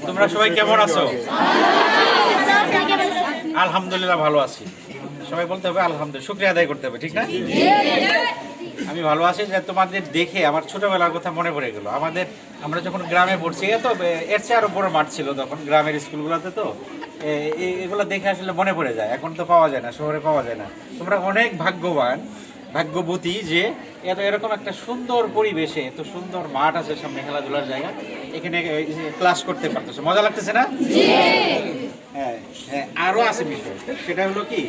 তোমরা সবাই কেমন আছো? আলহামদুলিল্লাহ ভালো আছি। সবাই বলতে হবে আলহামদুলিল্লাহ, শুকরিয়া আদায় করতে হবে, ঠিক না? আমি ভালো আছি যে তোমাদের দেখে আমার ছোটবেলার কথা মনে পড়ে গেল। আমরা যখন গ্রামে পড়ছি, তো এর চেয়ে আরো বড় মাঠ ছিল তখন গ্রামের স্কুলগুলোতে, তো এগুলো দেখে আসলে মনে পড়ে যায়। এখন তো পাওয়া যায় না, শহরে পাওয়া যায় না। তোমরা অনেক ভাগ্যবতী যে এরকম একটা সুন্দর পরিবেশে, এত সুন্দর মাঠ আছে সামনে, খেলাধুলার জায়গা, এখানে ক্লাস করতে পারতেছো। মজা লাগতেছে না? হ্যাঁ হ্যাঁ, আরো আছে বিষয়, সেটা হলো কি,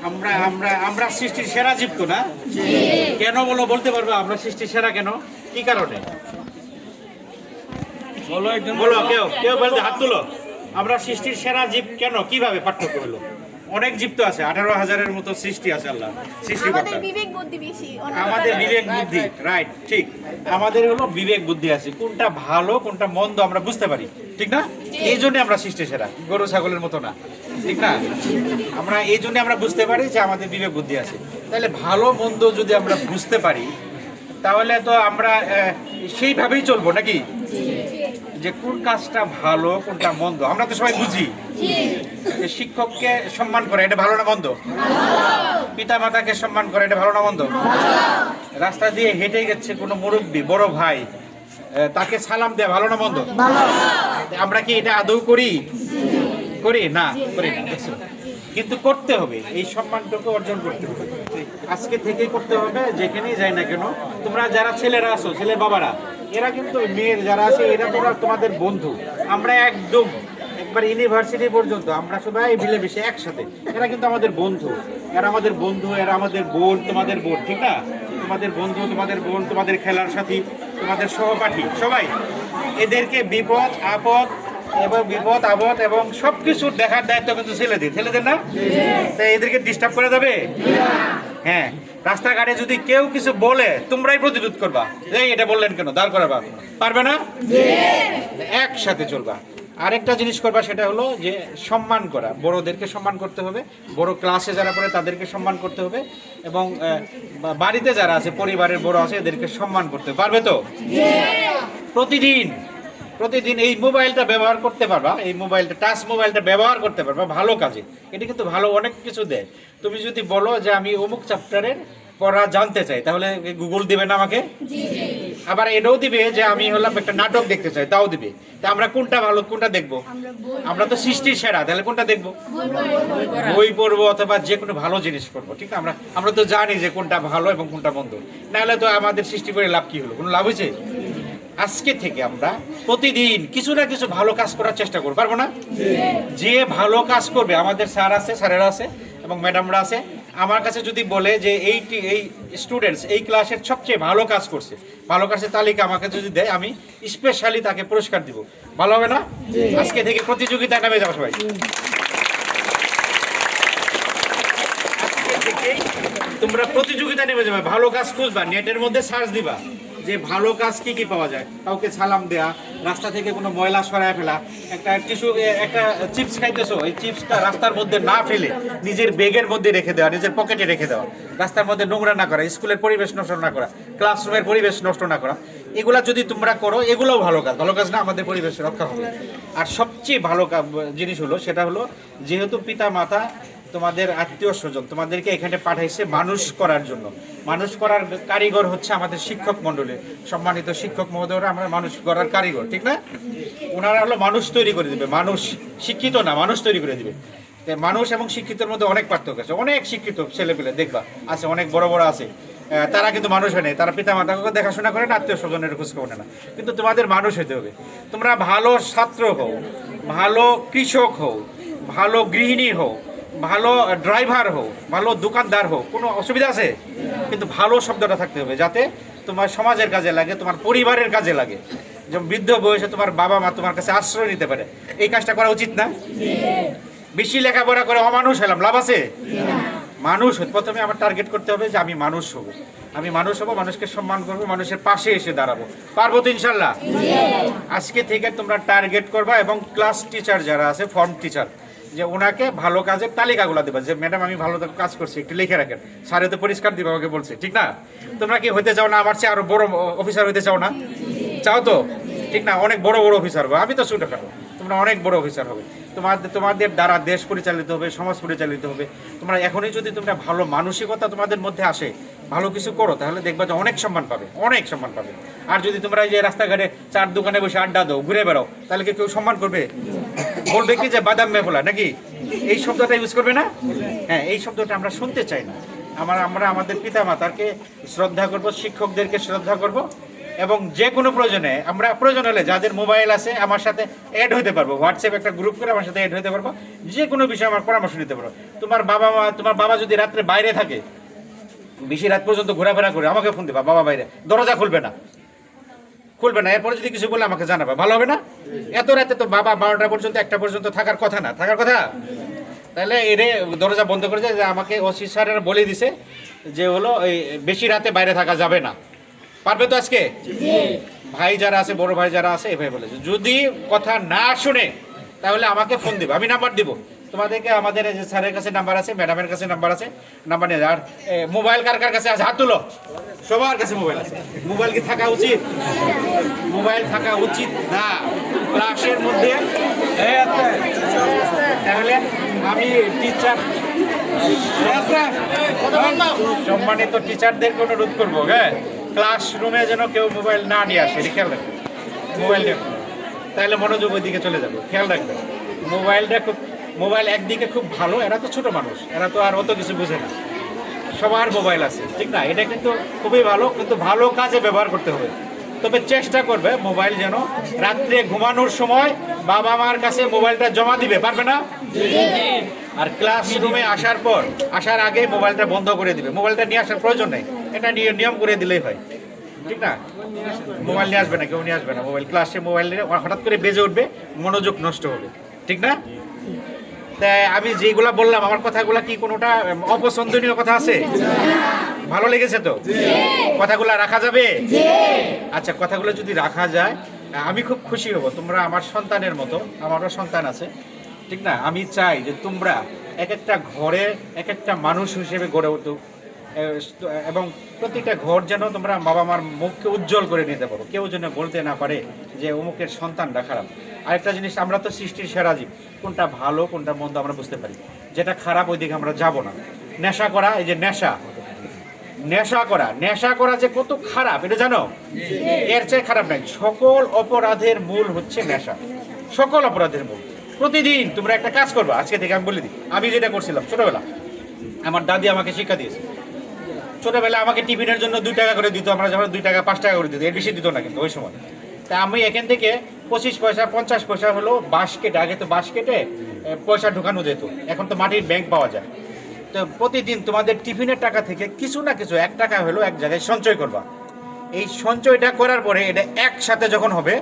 আমরা আমরা আমরা সৃষ্টির সেরা জীব তো না? কেন বলতে পারবে আমরা সৃষ্টির সেরা কেন, কি কারণে বলো? কেউ কেউ বলতে হাত তুলো। আমরা সৃষ্টির সেরা জীব কেন, কিভাবে পার্থক্য হলো? অনেক জীব তো আছে, 18,000-এর মতো সৃষ্টি আছে আল্লাহ সৃষ্টিকর্তা। আমাদের বিবেক বুদ্ধি, রাইট, ঠিক। আমাদের হলো বিবেক বুদ্ধি আছে, কোনটা ভালো কোনটা মন্দ আমরা বুঝতে পারি, ঠিক না? এই জন্য আমরা সৃষ্টি সেরা, গরু ছাগলের মতো না, ঠিক না? আমরা এই জন্য আমরা বুঝতে পারি যে আমাদের বিবেক বুদ্ধি আছে। তাহলে ভালো মন্দ যদি আমরা বুঝতে পারি, তাহলে তো আমরা সেইভাবেই চলবো নাকি, যে কোন কাজটা ভালো কোনটা মন্দ আমরা তো সবাই বুঝি। যে শিক্ষককে সম্মান করে, এটা ভালো না মন্দ? পিতা মাতাকে সম্মান করে, এটা ভালো না মন্দ? রাস্তা দিয়ে হেঁটে গেছে কোনো মুরব্বী, বড় ভাই, তাকে সালাম দেয়া ভালো না মন্দ? আমরা কি এটা আদৌ করি না? করি না। কিন্তু করতে হবে, এই সম্মানটুকু অর্জন করতে হবে, আজকে থেকে করতে হবে, যেখানেই যাই না কেন। তোমরা যারা ছেলেরা আছো, ছেলে বাবারা, এরা কিন্তু মেয়ের যারা আছে, এরা তোমরা তোমাদের বন্ধু। আমরা একবার ইউনিভার্সিটি পর্যন্ত আমরা সবাই মিলেমিশে একসাথে, এরা কিন্তু আমাদের বন্ধু। এরা আমাদের বন্ধু, এরা আমাদের বোন, তোমাদের বোন, ঠিক না? তোমাদের বন্ধু, তোমাদের বোন, তোমাদের খেলার সাথী, তোমাদের সহপাঠী, সবাই। এদেরকে বিপদ আপদ এবং সবকিছু দেখার দায়িত্ব কিন্তু ছেলেদের না? তাই এদেরকে ডিস্টার্ব করে দেবে? হ্যাঁ, রাস্তাঘাটে যদি কেউ কিছু বলে, তোমরাই প্রতিরোধ করবা, এই এটা বললেন কেন, দাঁড় করাবা, পারবে না? একসাথে চলবা। আরেকটা জিনিস করবা, সেটা হলো যে সম্মান করা, বড়দেরকে সম্মান করতে হবে, বড় ক্লাসে যারা পড়ে তাদেরকে সম্মান করতে হবে, এবং বাড়িতে যারা আছে, পরিবারের বড় আছে, এদেরকে সম্মান করতে পারবে তো? প্রতিদিন এই মোবাইলটা ব্যবহার করতে পারবা, এই মোবাইলটা, টাচ মোবাইলটা ব্যবহার করতে পারবা ভালো কাজে। এটা কিন্তু ভালো অনেক কিছু দেয়। তুমি যদি বলো যে আমি অমুক চ্যাপ্টারের পড়া জানতে চাই, তাহলে গুগল দিবে না আমাকে? আবার এটাও দিবে যে আমি হলাম একটা নাটক দেখতে চাই, তাও দিবে। তা আমরা কোনটা ভালো কোনটা দেখবো? আমরা তো সৃষ্টির সেরা, তাহলে কোনটা দেখবো? বই পড়বো অথবা যে কোনো ভালো জিনিস করবো, ঠিক না? আমরা তো জানি যে কোনটা ভালো এবং কোনটা মন্দ, নাহলে তো আমাদের সৃষ্টি করে লাভ কি হলো? কোনো লাভ হয়েছে? আজকে থেকে আমরা প্রতিদিন কিছু না কিছু ভালো কাজ করার চেষ্টা করবো, পারবো না? যে ভালো কাজ করবে, আমাদের স্যারেরা আছে এবং ম্যাডামরা আছে, আমার কাছে যদি বলে যে এই স্টুডেন্টস এই ক্লাসের সবচেয়ে ভালো কাজ করছে, ভালো কাজের তালিকা আমাকে যদি দেয়, আমি স্পেশালি তাকে পুরস্কার দিব, ভালো হবে না? আজকে থেকে প্রতিযোগিতায় নেমে যাবো সবাই। আজকে থেকে তোমরা প্রতিযোগিতায় নেমে যাবে, ভালো কাজ খুঁজবা, নেটের মধ্যে সার্চ দিবা যে ভালো কাজ কি কি পাওয়া যায়। কাউকে সালাম দেয়া, রাস্তা থেকে কোনো ময়লা সরায় ফেলা, একটা চিপস খাইতেছো, এই চিপসটা রাস্তার মধ্যে না ফেলে নিজের ব্যাগের মধ্যে রেখে দেওয়া, নিজের পকেটে রেখে দেওয়া, রাস্তার মধ্যে নোংরা না করা, স্কুলের পরিবেশ নষ্ট না করা, ক্লাসরুমের পরিবেশ নষ্ট না করা, এগুলা যদি তোমরা করো, এগুলোও ভালো কাজ না? আমাদের পরিবেশ রক্ষা হবে। আর সবচেয়ে ভালো জিনিস হলো, সেটা হলো, যেহেতু পিতা মাতা, তোমাদের আত্মীয় স্বজন তোমাদেরকে এখানে পাঠাইছে মানুষ করার জন্য, মানুষ করার কারিগর হচ্ছে আমাদের শিক্ষক মণ্ডলী, সম্মানিত শিক্ষক মহোদয়রা আমরা মানুষ করার কারিগর, ঠিক না? ওনারা হলো মানুষ তৈরি করে দিবে, মানুষ শিক্ষিত না, মানুষ তৈরি করে দিবে। মানুষ এবং শিক্ষিতের মধ্যে অনেক পার্থক্য আছে। অনেক শিক্ষিত ছেলেপেলে দেখবা আছে, অনেক বড় আছে, তারা কিন্তু মানুষ হয় না, তারা পিতা মাতাকে দেখাশোনা করে না, আত্মীয় স্বজনের খোঁজ খবর না। কিন্তু তোমাদের মানুষ হতে হবে। তোমরা ভালো ছাত্র হও, ভালো কৃষক হও, ভালো গৃহিণী হও, ভালো ড্রাইভার হোক, ভালো দোকানদার হোক, কোনো অসুবিধা আছে? কিন্তু ভালো শব্দটা থাকতে হবে, যাতে তোমার সমাজের কাজে লাগে, তোমার পরিবারের কাজে লাগে। যেমন বৃদ্ধ বয়সে তোমার বাবা মা তোমার কাছে আশ্রয় নিতে পারে, এই কাজটা করা উচিত না? বেশি লেখাপড়া করে অমানুষ হলাম, লাভ আছে? মানুষ প্রথমে আমার টার্গেট করতে হবে যে আমি মানুষ হব, মানুষকে সম্মান করবো, মানুষের পাশে এসে দাঁড়াবো, পারবো তো ইনশাল্লাহ? আজকে থেকে তোমরা টার্গেট করবা, এবং ক্লাস টিচার যারা আছে, ফর্ম টিচার, যে ওনাকে ভালো কাজের তালিকাগুলো দেবা, যে ম্যাডাম আমি ভালো কাজ করছি, একটু লিখে রাখেন, স্যারে তো পরিষ্কার দিবা আমাকে বলছে, ঠিক না? তোমরা কি হইতে চাও না আমার চেয়ে আরো বড় অফিসার হইতে চাও না? চাও তো? ঠিক না? অনেক বড় বড় অফিসার হবে, আমি তো ছোটখাটো, তোমরা অনেক বড় অফিসার হবে। তোমাদের দ্বারা দেশ পরিচালিত হবে, সমাজ পরিচালিত হবে। তোমরা এখনই যদি তোমরা ভালো মানসিকতা তোমাদের মধ্যে আসে, ভালো কিছু করো, তাহলে দেখবা যে অনেক সম্মান পাবে, অনেক সম্মান পাবে। আর যদি তোমরা এই যে রাস্তাঘাটে চার দোকানে বসে আড্ডা দাও, ঘুরে বেড়াও, তাহলে কি কেউ সম্মান করবে? বলবে কি যে বাদাম মেফলা নাকি, এই শব্দটা ইউজ করবে না? হ্যাঁ, এই শব্দটা আমরা শুনতে চাই না। আমরা আমাদের পিতা মাতাকে শ্রদ্ধা করব, শিক্ষকদেরকে শ্রদ্ধা করব, এবং যে কোনো প্রয়োজনে আমরা প্রয়োজন হলে যাদের মোবাইল আছে আমার সাথে অ্যাড হতে পারবো, হোয়াটসঅ্যাপ একটা গ্রুপ করে আমার সাথে অ্যাড হতে পারবো, যে কোনো বিষয়ে আমার পরামর্শ নিতে পারবো। তোমার বাবা যদি রাত্রে বাইরে থাকে, বেশি রাত পর্যন্ত ঘোরাফেরা করে, আমাকে ফোন দেবা, বাবা বাইরে, দরজা খুলবে না, এরপরে যদি কিছু বলে আমাকে জানাবে, ভালো হবে না? এত রাতে তো বাবা 12টা পর্যন্ত 1টা পর্যন্ত থাকার কথা না, থাকার কথা। তাহলে এরে দরজা বন্ধ করে যে আমাকে ওসি স্যারের বলে দিছে যে হলো এই বেশি রাতে বাইরে থাকা যাবে না। পারবে তো আজকে? ভাই যারা আছে, বড় ভাই যারা আছে, এভাবে বলেছে। যদি কথা না শুনে তাহলে আমাকে ফোন দিবে, আমি নাম্বার দিব তোমাদেরকে। আমাদের এই যে স্যারের কাছে নাম্বার আছে, ম্যাডামের কাছে নাম্বার আছে, নাম্বার নিয়ে যাও। আর মোবাইল কার কার কাছে আছে হাত তুলো। সবার কাছে মোবাইল আছে। মোবাইল কি থাকা উচিত? মোবাইল থাকা উচিত না ক্লাসের মধ্যে। তাহলে আমি টিচার, সম্মানিত টিচারদেরকে অনুরোধ করবো, হ্যাঁ, ক্লাসরুমে যেন কেউ মোবাইল না নিয়ে আসে, খেয়াল রাখবে। মোবাইল দেখো, তাহলে মনোযোগ ওই দিকে চলে যাবে, খেয়াল রাখবে। মোবাইল একদিকে খুব ভালো, এরা তো ছোট মানুষ, এরা তো আর অত কিছু বুঝে না, সবার মোবাইল আছে, ঠিক না? এটা কিন্তু খুবই ভালো, কিন্তু ভালো কাজে ব্যবহার করতে হবে। তবে চেষ্টা করবে মোবাইল যেন রাত্রে ঘুমানোর সময় বাবা মার কাছে মোবাইলটা জমা দিবে, পারবে না? আর ক্লাসরুমে আসার আগে মোবাইলটা বন্ধ করে দিবে। মোবাইলটা নিয়ে আসার প্রয়োজন নেই, এটা নিয়ম করে দিলেই হয়, ঠিক না? মোবাইল নিয়ে আসবে না, কেউ নিয়ে আসবে না মোবাইল। ক্লাসে মোবাইল নিয়ে হঠাৎ করে বেজে উঠবে, মনোযোগ নষ্ট হবে, ঠিক না? তাই আমি যেগুলা বললাম, আমার কথাগুলা কি কোনোটা অপছন্দনীয় কথা আছে? ভালো লেগেছে তো? কথাগুলা রাখা যাবে? আচ্ছা, কথাগুলো যদি রাখা যায় আমি খুব খুশি হব। তোমরা আমার সন্তানের মতো, আমারও সন্তান আছে, ঠিক না? আমি চাই যে তোমরা এক একটা ঘরে এক একটা মানুষ হিসেবে গড়ে উঠুক, এবং প্রত্যেকটা ঘর যেন তোমরা বাবা মার মুখকে উজ্জ্বল করে নিতে পারো, কেউ যেন বলতে না পারে যে অমুকের সন্তানটা খারাপ। আরেকটা জিনিস, আমরা তো সৃষ্টির সেরা জীব, কোনটা ভালো কোনটা মন্দ আমরা বুঝতে পারি। যেটা খারাপ ওই দিকে আমরা যাব না। নেশা করা, এই যে নেশা করা যে কত খারাপ এটা জানো? এর চেয়ে খারাপ নাই। সকল অপরাধের মূল হচ্ছে নেশা, সকল অপরাধের মূল। প্রতিদিন তোমরা একটা কাজ করবা, আজকে থেকে আমি বলে দিই, আমি যেটা করছিলাম ছোটবেলা, আমার দাদি আমাকে শিক্ষা দিয়েছে। ছোটবেলা আমাকে টিফিনের জন্য 2 টাকা করে দিত, আমরা যখন 2 টাকা 5 টাকা করে দিত, এর বেশি দিত না কিন্তু ওই সময়। তা আমি এখান থেকে 25 পয়সা 50 পয়সা হলো বাস্কেট, আগে তো বাস্কেটে পয়সা ঢুকানো যেত, এখন তো মাটির ব্যাংক পাওয়া যায়। তো প্রতিদিন তোমাদের টিফিনের টাকা থেকে কিছু না কিছু 1 টাকা হলো এক জায়গায় সঞ্চয় করবা। এই সঞ্চয়টা করার পরে এটা একসাথে যখন হবে,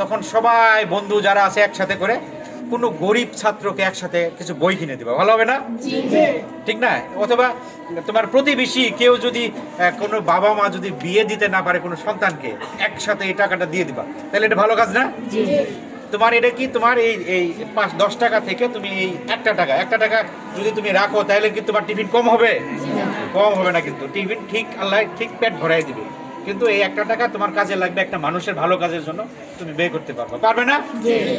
তখন সবাই বন্ধু যারা আছে একসাথে করে কোনো গরিব ছাত্রকে একসাথে কিছু বই কিনে দিবা, ভালো হবে না? ঠিক না? অথবা তোমার প্রতিবেশী কেউ যদি, কোনো বাবা মা যদি বিয়ে দিতে না পারে কোনো সন্তানকে, একসাথে এই টাকাটা দিয়ে দিবা, তাহলে এটা ভালো কাজ না? তোমার এটা কি, তোমার এই 5-10 টাকা থেকে তুমি এই একটা টাকা যদি তুমি রাখো, তাহলে কি তোমার টিফিন কম হবে? কম হবে না, কিন্তু টিফিন ঠিক আল্লাহ ঠিক পেট ভরাই দিবে। কিন্তু এই 1 টাকা তোমার কাজে লাগবে, একটা মানুষের ভালো কাজের জন্য তুমি ব্যয় করতে পারবে না?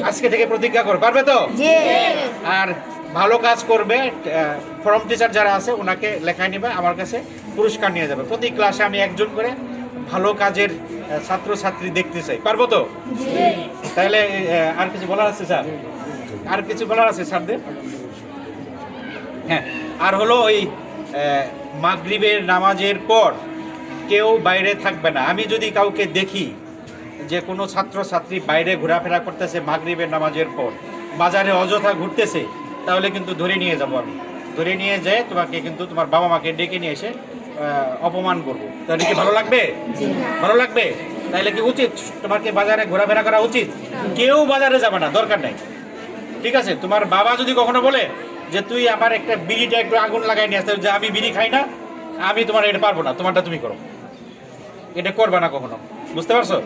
আজকে থেকে প্রতিজ্ঞা করো, পারবে তো? আর ভালো কাজ করবে, ফর্ম টিচার যারা আছে ওনাকে লেখায় নিবে, আমার কাছে পুরস্কার নিয়ে যাবে। প্রতি ক্লাসে আমি একজন করে ভালো কাজের ছাত্র ছাত্রী দেখতে চাই, পারবো তো? তাহলে আর কিছু বলার আছে স্যার? আর কিছু বলার আছে স্যারদের? হ্যাঁ, আর হলো ওই মাগরিবের নামাজের পর কেউ বাইরে থাকবে না। আমি যদি কাউকে দেখি যে কোনো ছাত্র ছাত্রী বাইরে ঘোরাফেরা করতেছে মাগরিবের নামাজের পর, বাজারে অযথা ঘুরতেছে, তাহলে কিন্তু ধরে নিয়ে যাব। আমি ধরে নিয়ে যাই তোমাকে, কিন্তু তোমার বাবা মাকে ডেকে নিয়ে এসে অপমান করবো। তাহলে কি ভালো লাগবে? ভালো লাগবে? তাহলে কি উচিত তোমাকে বাজারে ঘোরাফেরা করা উচিত? কেউ বাজারে যাবে না, দরকার নাই, ঠিক আছে? তোমার বাবা যদি কখনো বলে যে তুই আমার একটা বিড়িটা একটু আগুন লাগাই নিয়ে আসতে, যে আমি বিড়ি খাই না, আমি তোমার এটা পারবো না, তোমারটা তুমি করো, এটা করবে না কখনো, বুঝতে পারছো?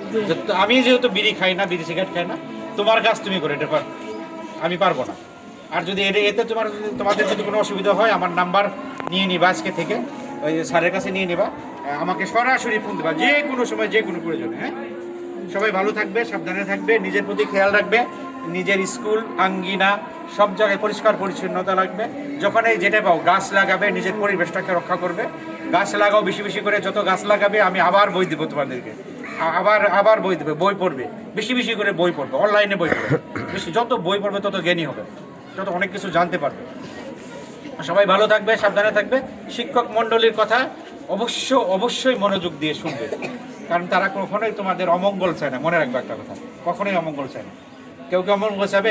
আমি যেহেতু বিড়ি খাই না, বিড়ি সিগারেট খাই না, তোমার কাজ তুমি করো, এটা আমি পারবো না। আর যদি এতে তোমাদের যদি কোনো অসুবিধা হয়, আমার নাম্বার নিয়ে নিবা আজকে থেকে, ওই স্যারের কাছে নিয়ে নিবা, আমাকে সরাসরি ফোন দেবা যে কোনো সময়, যে কোনো প্রয়োজনে। হ্যাঁ, সবাই ভালো থাকবে, সাবধানে থাকবে, নিজের প্রতি খেয়াল রাখবে, নিজের স্কুল আঙ্গিনা সব জায়গায় পরিষ্কার পরিচ্ছন্নতা রাখবে। যখন এই যেটা পাও গাছ লাগাবে, নিজের পরিবেশটাকে রক্ষা করবে। গাছ লাগাও বেশি বেশি করে, যত গাছ লাগাবে আমি আবার বই দেবো তোমাদেরকে, আবার বই দেবে, বই পড়বে, বেশি বেশি করে বই পড়বে, অনলাইনে বই পড়বে, বেশি যত বই পড়বে তত জ্ঞানী হবে, তত অনেক কিছু জানতে পারবে। সবাই ভালো থাকবে, সাবধানে থাকবে। শিক্ষক মণ্ডলীর কথা অবশ্যই মনোযোগ দিয়ে শুনবে, কারণ তারা কখনোই তোমাদের অমঙ্গল চায় না। মনে রাখবে একটা কথা, কখনোই অমঙ্গল চায় না। কেউ অমঙ্গল চাইবে